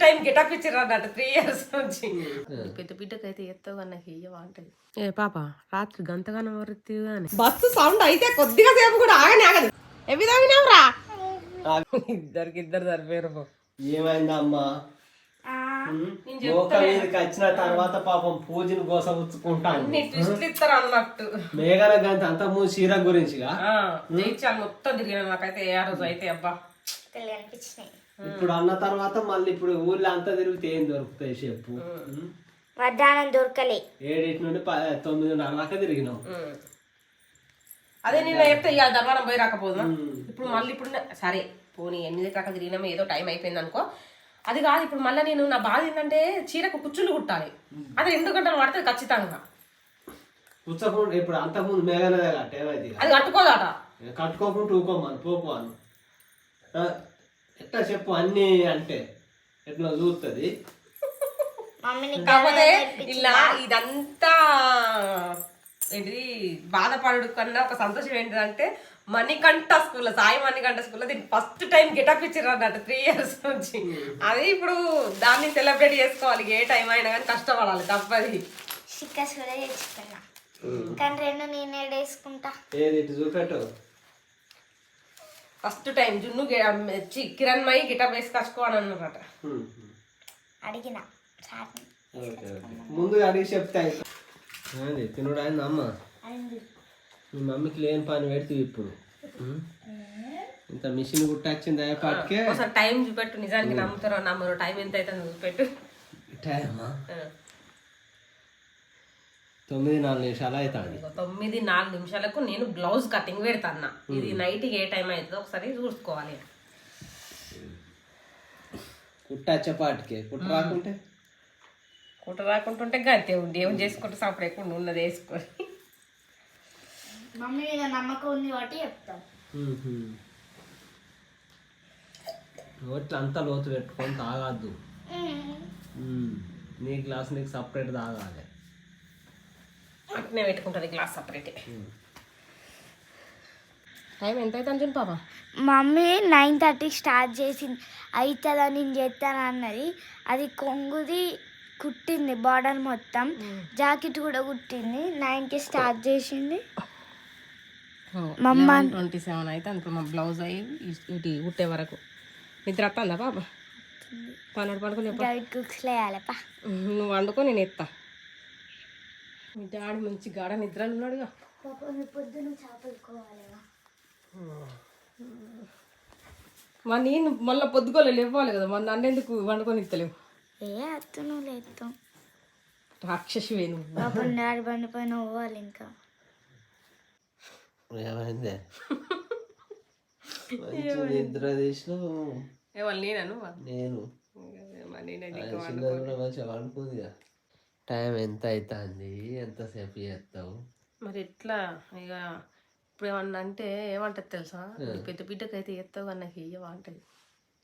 Time getup ఇచ్చారు అన్నట్టు 3 years నుంచి. పెద్ద బిడ్డకైతే ఎత్తావు కానీ నాకు ఇయ్యవా అంటది. ఏ పాప రాత్రి గంతగానం వరుతీ కానీ బస్సు సౌండ్ అయితే కొద్దిగా సేపు కూడా ఆగదు. ఎవి తాగినావురా? ఇద్దరు సరిపోయారు. ఏమైందమ్మా? వచ్చిన తర్వాత పాపం పూజను కోసం ఉచ్చుకుంటాను అన్నట్టు మేఘన గంత అంత ముందు చీర గురించి మొత్తం తిరిగిన నాకైతే ఏ రోజు అయితే అబ్బా ఇప్పుడు అన్న తర్వాత మళ్ళీ ఇప్పుడు ఊర్లో అంతా తిరిగితే ఏం దొరుకుతాయి చెప్పు. వడ్డానం దొరకలే 7 నుండి 9:30 దాకా తిరిగినాం. అదే నేను చెప్తే ఇక ధర్మానం పోయి రాకపోదు. ఇప్పుడు మళ్ళీ ఇప్పుడు సరే పోనీ 8 దాకా తిరిగినాము ఏదో టైం అయిపోయింది అనుకో. అది కాదు ఇప్పుడు మళ్ళీ నేను నా బాధ ఏంటంటే చీరకు కుచ్చులు కుట్టాలి. అది 2 గంటలు పడుతుంది ఖచ్చితంగా. కూర్చోకుండా ఇప్పుడు అంతకుముందు మేఘనదే కట్టేమైంది అది కట్టుకోదట. కట్టుకోకుండా ఊకోమని పోకోను ఎట్లా చెప్పు అన్ని అంటే ఎట్లా చూస్తుంది. కాకపోతే ఇలా ఇదంతా ఏంటి బాధపడు కన్నా ఒక సంతోషం ఏంటంటే మణికంఠ స్కూల్లో సాయి మణికంఠ స్కూల్లో దీనికి ఫస్ట్ టైం గెటప్ ఇచ్చారు అన్నట్టు 3 years నుంచి. అది ఇప్పుడు దాన్ని సెలబ్రేట్ చేసుకోవాలి. ఏ టైం అయినా కానీ కష్టపడాలి తప్పది. కానీ 2 నేనే వేసుకుంటా. ఏది చూపెట్టు. ఫస్ట్ టైం జున్ను కిరణ్ మై గెటప్ వేసుకొచ్చుకోని అన్నారట. అడిగిన ముందు అడిగి చెప్తా తినుడు అయింది అమ్మ. మీ మమ్మీకి లేని పని పెడితే ఇప్పుడు ఇంత మిషన్ కుట్టాచింది అయ్యేపాటికే. ఒకసారి టైం చూపెట్టు. నిజానికి నమ్ముతారో నమ్మరు టైం ఎంత అయితే చూపెట్టు. టైమా 9:04 అవుతుంది. 9:04 నేను బ్లౌజ్ కటింగ్ పెడతాను. ఇది నైట్ ఏ టైం అవుతుందో ఒకసారి చూసుకోవాలి. కుట్టచ్చేపాటికే కుట్ట రాకుంటే కుట్ట రాకుంటుంటే గంతే ఉండి ఏం చేసుకుంటే సపరేకుండా ఉన్నది వేసుకొని. మమ్మీ మీద నమ్మకం ఉంది కాబట్టి చెప్తాం. నోట్లో అంతా లోతు పెట్టుకొని తాగద్దు. నీ గ్లాస్ నీకు సపరేట్ తాగాలి. అట్నే పెట్టుకుంటుంది గ్లాస్ సపరేట్. టైం ఎంత అవుతుంది చూడు పాప. మమ్మీ 9:30 స్టార్ట్ చేసింది. అవుతుందా నేను చేస్తాను అన్నది. అది కొంగుది కుట్టింది బార్డర్ మొత్తం. జాకెట్ కూడా కుట్టింది. 9కి స్టార్ట్ చేసింది. 11:27 అయితే అనుకో మా బ్లౌజ్ అయ్యి ఇటు కుట్టే వరకు. నిద్ర వస్తుందా పాప? పన్నెండు పడుకుని నువ్వు వండుకో నేను ఎత్తా. మీ డాడీ మంచి గాఢ నిద్రలు ఉన్నాడుగా. పొద్దున చేపలుకోవాలిగా. మరి నేను మళ్ళీ పొద్దుకోలేదు ఇవ్వాలి కదా. మరి నన్ను ఎందుకు వండుకొని ఇస్తలేవు? నువ్వు లేదు రాక్షసివే నువ్వు. డాడీ బండి పైన పోవాలి. ఇంకా ఏమైందే నిద్ర తీసినావు? నేనను నేను మంచిగా అనుకుంది. టైం ఎంత అవుతుంది? ఎంతసేపు చేస్తావు? మరి ఎట్లా ఇక ఇప్పుడు ఏమన్నా అంటే ఏమంటది తెలుసా? పెద్ద బిడ్డకైతే ఎత్తావు కానీ నాకు ఇయ్యవా అంటది.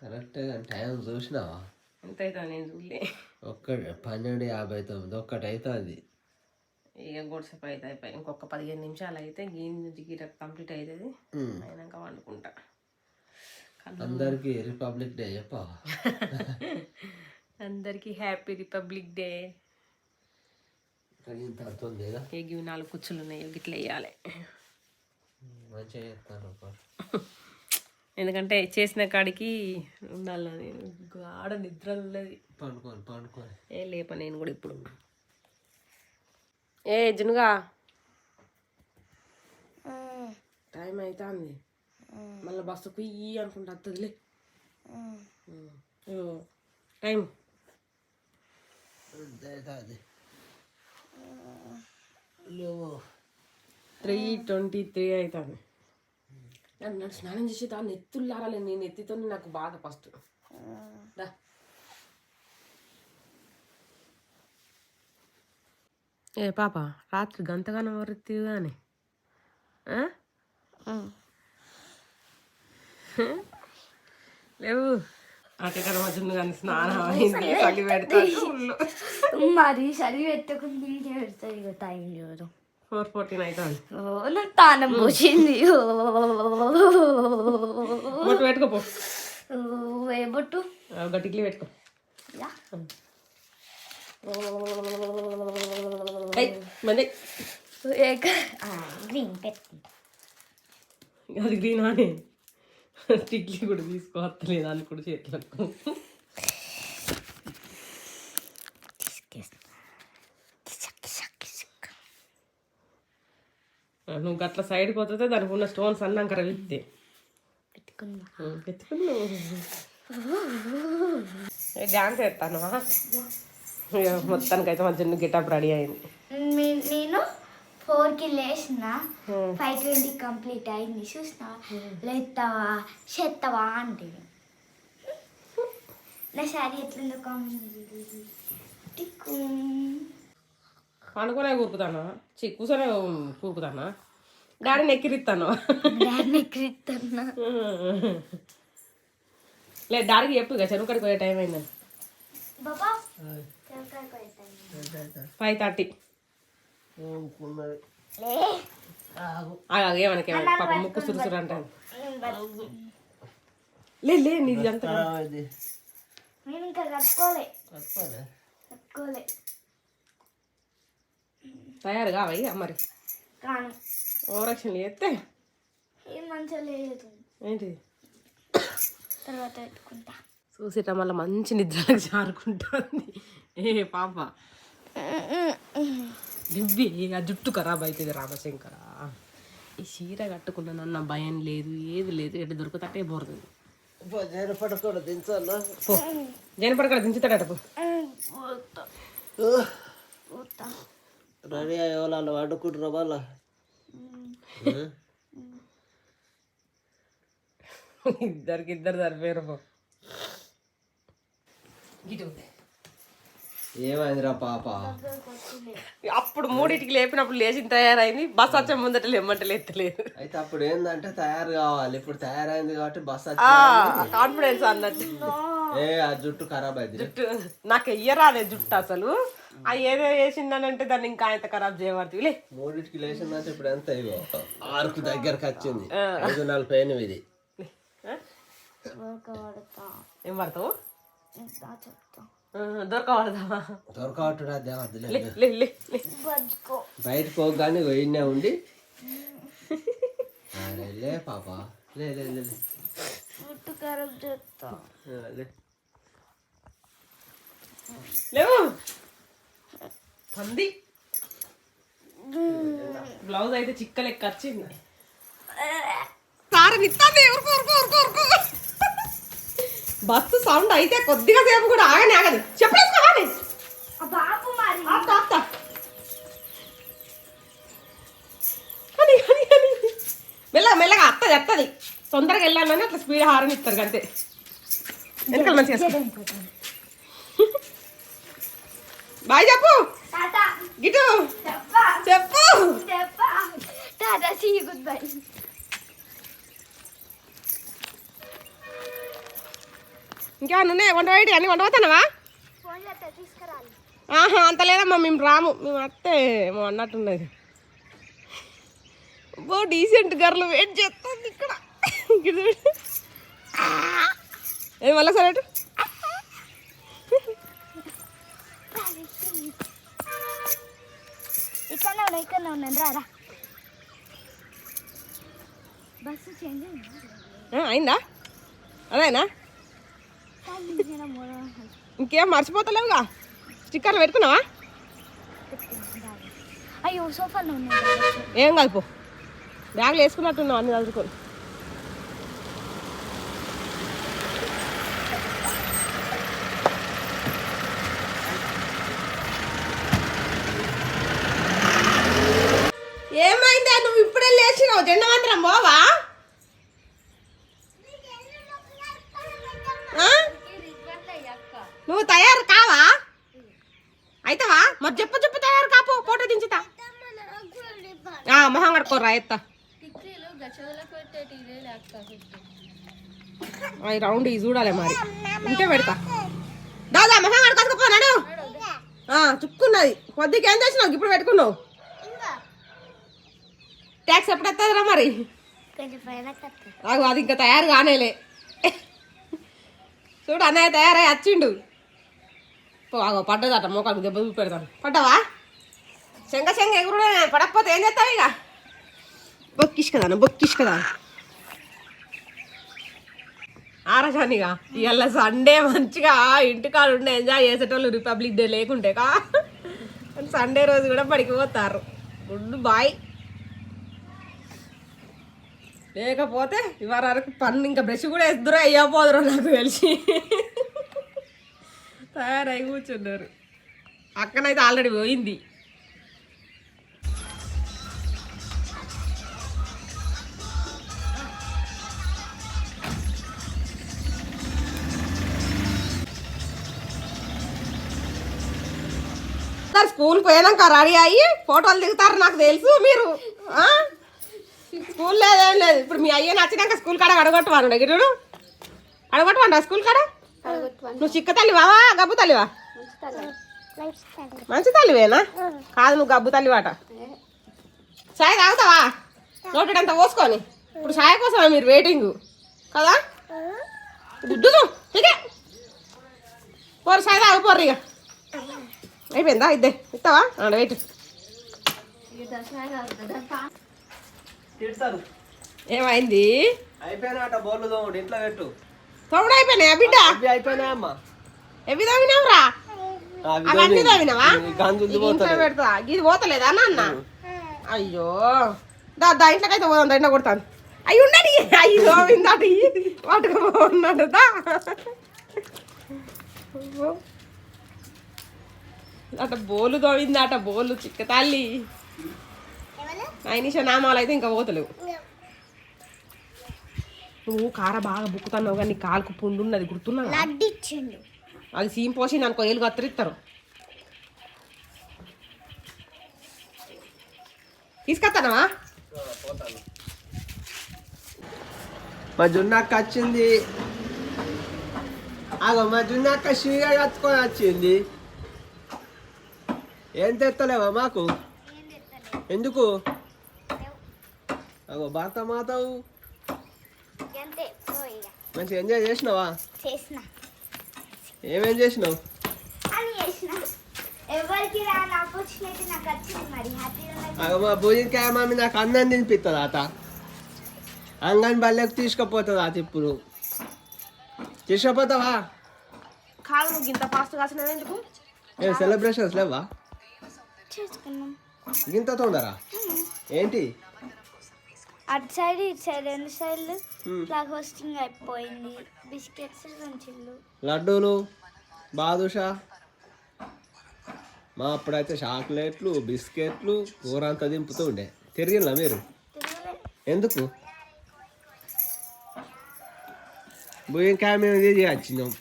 కరెక్టే కానీ టైం చూసినావా? ఎంత అవుతుంది? నేను చూడలే. 12:59 ఒక్కటి అవుతుంది. ఇక గొడసేపు అయితే అయిపోయి ఇంకొక 15 నిమిషాలు అయితే గీర కంప్లీట్ అవుతుంది. అయినాక వండుకుంటా. అందరికి రిపబ్లిక్ డే చెప్పా. అందరికి హ్యాపీ రిపబ్లిక్ డే. ఇవి 4 కుచ్చులు ఉన్నాయి. ఇట్లా వేయాలి. మంచిగా చేస్తాను. ఎందుకంటే చేసిన కాడికి ఉండాలి. ఆడ నిద్ర ఉన్నది. పండుకోని ఏ లేప నేను కూడా ఇప్పుడు. ఏ జునుగా టైం అవుతుంది. మళ్ళీ బస్సు కుయ్యి అనుకుంటా వస్తుందిలే. టైం 3:23 అవుతుంది. నన్ను స్నానం చేసి దాన్ని ఎత్తులారాలి. నేను ఎత్తితో నాకు బాధ ఫస్ట్. ఏ పాప రాత్రి గంతగానం వరుతీ కానీ లేవు. అక్కడ మధ్య కానీ స్నానం అయింది. చలి పెడతాను. మరి చలి పెట్టుకుంటే పెడతాయి. ఇక టైం చూడు 4:14 అవుతుంది. నాకు తానం పోసింది. బొట్టు పెట్టుకోపో. ఏ బొట్టు? గట్టికి పెట్టుకో. ఇలా మళ్ళీ గ్రీన్ పెట్టుకుంటా. అది గ్రీన్ అని టిక్లీ కూడా తీసుకోవట్లేదు అని కూడా చేతులకు నువ్వు అట్లా సైడ్కి పోతే దానికి ఉన్న స్టోన్స్ అన్నాక విత్తే పెట్టుకున్నావు డ్యాన్స్ చేస్తాను మొత్తానికి అయితే మంచి గెటప్ రెడీ అయింది. నేను 4కి లేచిన 5:20 కంప్లీట్ అయింది. చూసిన లేస్తావా చేస్తావా అంటే నా శారీ ఎట్లుందో కామెంట్. అనుకునే కూరుకుతాను కూర్చొనే కూరుకుతానా డాడీని ఎక్కిరిస్తాను లేదు డాడీకి చెప్పు ఇక చెరువు కడికి పోయే టైం అయిందని. 5:30 ఏమనకి పాప ముక్కు సురుసురు అంటాను. లే నీది అంత నేను ఇంకా కట్టుకోలే తయారు కావయ్యి మరి కానీ ఓవరాక్షన్ చేస్తే ఏం మంచిగా లేదు. ఏంటి తర్వాత పెట్టుకుంటా. చూసేట మళ్ళీ మంచి నిద్రలకు జారుకుంటుంది ఏ పాప దివ్వి ఆ జుట్టు ఖరాబ్ అవుతుంది రామశంకర. ఈ చీర కట్టుకున్నానన్న భయం లేదు ఏది లేదు ఎటు దొరుకుతాటే పోరుతుంది. జనపడకడ దించుతాడట రెడీ అయ్యే వాళ్ళు వాడుకుంటున్నా వాళ్ళ ఇద్దరు సరిపోయారు. ఏమైందిరా పాప? అప్పుడు 3కి లేపినప్పుడు లేచిన తయారైంది. బస్ వచ్చే ముందట లేమంటే ఎత్తలేదు. అయితే అప్పుడు ఏంటంటే తయారు కావాలి. ఇప్పుడు తయారైంది కాబట్టి బస్ కాన్ఫిడెన్స్ అన్నట్టు. ఆ జుట్టు ఖరాబ్ అయింది. జుట్టు నాకు ఎయ్యరాలే జుట్టు అసలు. ఆ ఏదో వేసిందనంటే దాన్ని ఇంకా ఆయన ఖరాబ్ చేయబడుతుంది. 3కి లేచిందంటే ఇప్పుడు ఎంత 6కు దగ్గరకు వచ్చింది. 5:48. ఏం పడతావు దొరకబడదామా? దొరకవట్టుడా బజ్కో బయటకు పోగానే పోయినా ఉండి లే పాప లే జుట్టు ఖరాబ్ చేస్తా. లేవు పంది బ్లౌజ్ అయితే చిక్కలెక్క వచ్చింది. బస్సు సౌండ్ అయితే కొద్దిగా సేపు కూడా ఆగదు. చెప్పేసుకోవాలి మెల్లగా అత్తది తొందరగా వెళ్ళాలని అట్లా స్పీడ్ హారన్ ఇస్తారు అంతే. వెనకాల మంచిగా బాయ్ చెప్పు గిటు చెప్పు టాటా సీ గుడ్ బై. ఇంకేమన్నా ఉన్నాయి వంట బయట అన్ని వంట పోతున్నావా? ఆహా అంత లేదమ్మా మేము రాము. మేము అత్తే ఏమో అన్నట్టున్నది. ఓ డీసెంట్ గర్ల్ వెయిట్ చేస్తుంది ఇక్కడ. ఏది మళ్ళా సరే ఇక్కడ ఉన్నాను రా. బస్సు చేంజ్ అయిందా? అదేనా? ఇంకేం మర్చిపోతలేవుగా? స్టిక్కర్లు పెట్టుకున్నావా? అయ్యో సోఫాలో ఉన్నాయి. ఏం కాదు పో బ్యాగ్లు వేసుకున్నట్టున్నావు అన్ని చదువుకొని. ఏమైందా? నువ్వు ఇప్పుడే లేచినావు జెండా మాత్రం పోవా? నువ్వు తయారు కావా? అయితావా? మరి చెప్పు తయారు కాపు ఫోటో దించుతా. మొహం కడుకోరా ఎత్తా రౌండ్ ఇది చూడాలి మరి ఉంటే పెడతా. దాదా మొహం కడుకోకపోనాడు చుక్కున్నది. కొద్దిగా ఏం చేసినావు? ఇప్పుడు పెట్టుకున్నావు. ట్యాక్స్ ఎప్పుడు వస్తుందిరా మరి? అది ఇంకా తయారు కానేలే. చూడు అన్నయ్య తయారై వచ్చిండు. పడ్డదట మోకాకు దెబ్బ చూపెడతాను. పడ్డావా? శంగ ఎగురు పడకపోతే ఏం చేస్తావు ఇక? బొక్కిష్కదా ఆరజానిగా ఇవాళ సండే మంచిగా ఇంటికాడ ఉండే ఎంజాయ్ చేసేటోళ్ళు రిపబ్లిక్ డే లేకుంటే సండే రోజు కూడా పడికి పోతారు. Good boy. లేకపోతే ఇవాళ వరకు పన్ను ఇంకా బ్రష్ కూడా ఎదురు అయ్యపోదురు నాకు తెలిసి. తయారై కూర్చున్నారు. అక్కనైతే ఆల్రెడీ పోయింది. స్కూల్కి పోయాక రెడీ అయ్యి ఫోటోలు దిగుతారు నాకు తెలుసు మీరు. స్కూల్ లేదేం లేదు. ఇప్పుడు మీ అయ్యని వచ్చినాక స్కూల్ కాడ అడగొట్టవాడు గిరుడు అడగొట్టవాడు స్కూల్ కాడ. నువ్వు చిక్క తల్లివావా గబ్బు తల్లివా? మంచి తల్లివేనా? కాదు నువ్వు గబ్బు తల్లివాట. చాయ్ తాగుతావా? నోటంతా పోసుకొని. ఇప్పుడు చాయ్ కోసమా మీరు వెయిటింగ్ కదా? గుడ్డుదు ఇక పోరు చాయ్ తాగిపోర్రు ఇక. అయిపోయిందా? ఇద్దే ఇస్తావా? వెయిట్ తిడతారు. ఏమైంది? అయిపోయినాట బోర్లు తోముడు ఇంట్లో పెట్టు. తోముడు అయిపోయినాయా బిడ్డ? అయిపోయినాయి అమ్మా. ఎవి తోమినావురా? అవన్నీ తోమినావా? పెడతా ఇది పోతలేదా నాన్న? అయ్యో దా ఇంట్లోకైతే పోదాం. ఎండ కొడతాను. అయ్యి ఉండని అయ్యి తోమిందాట పట్టుకున్నాడు. అట బోలు తోమిందాట బోలు చిక్క తల్లి. అయినిష నామాలు అయితే ఇంకా పోతలేవు. నువ్వు కార బాగా బుక్కుతున్నావు కానీ కాలుకు పుండు ఉన్నది గుర్తున్నా? అది సీమ్ పోసింది అనుకో ఏళ్ళు కత్తిరిస్తారు. తీసుకొస్తానవా? మా జున్నక్క వచ్చింది. అగో మా జున్నక్క షీగా కట్టుకొని వచ్చింది. ఏం తెత్తలేవా మాకు? ఎందుకు? అగో భారత మాతావు మంచిగా ఎంజాయ్ చేసినావా? ఏమేం చేసినావు? అగో మా భోజనకాయ మమ్మీ నాకు అన్నం తినిపిస్తుంది ఆత. అంగన్ బల్లెకు తీసుకుపోతుంది ఆత. ఇప్పుడు తీసుకుపోతావా? కాదు నువ్వు ఇంత ఫాస్ట్ కాసిన ఎందుకు? ఏం సెలబ్రేషన్స్ లేవా? ఇంత తొందరా ఏంటి? అటు సైడ్ ఇటు సైడ్ రెండు సైడ్లు ఫ్లాగ్ హోస్టింగ్ అయిపోయింది. బిస్కెట్స్ లంచిళ్ళు లడ్డూలు బాదుషా. మా అప్పుడైతే చాక్లెట్లు బిస్కెట్లు కూర అంతా దింపుతూ ఉండే. తిరిగిలా మీరు? ఎందుకు? భూమికాయ మేము ఇది వచ్చినాం.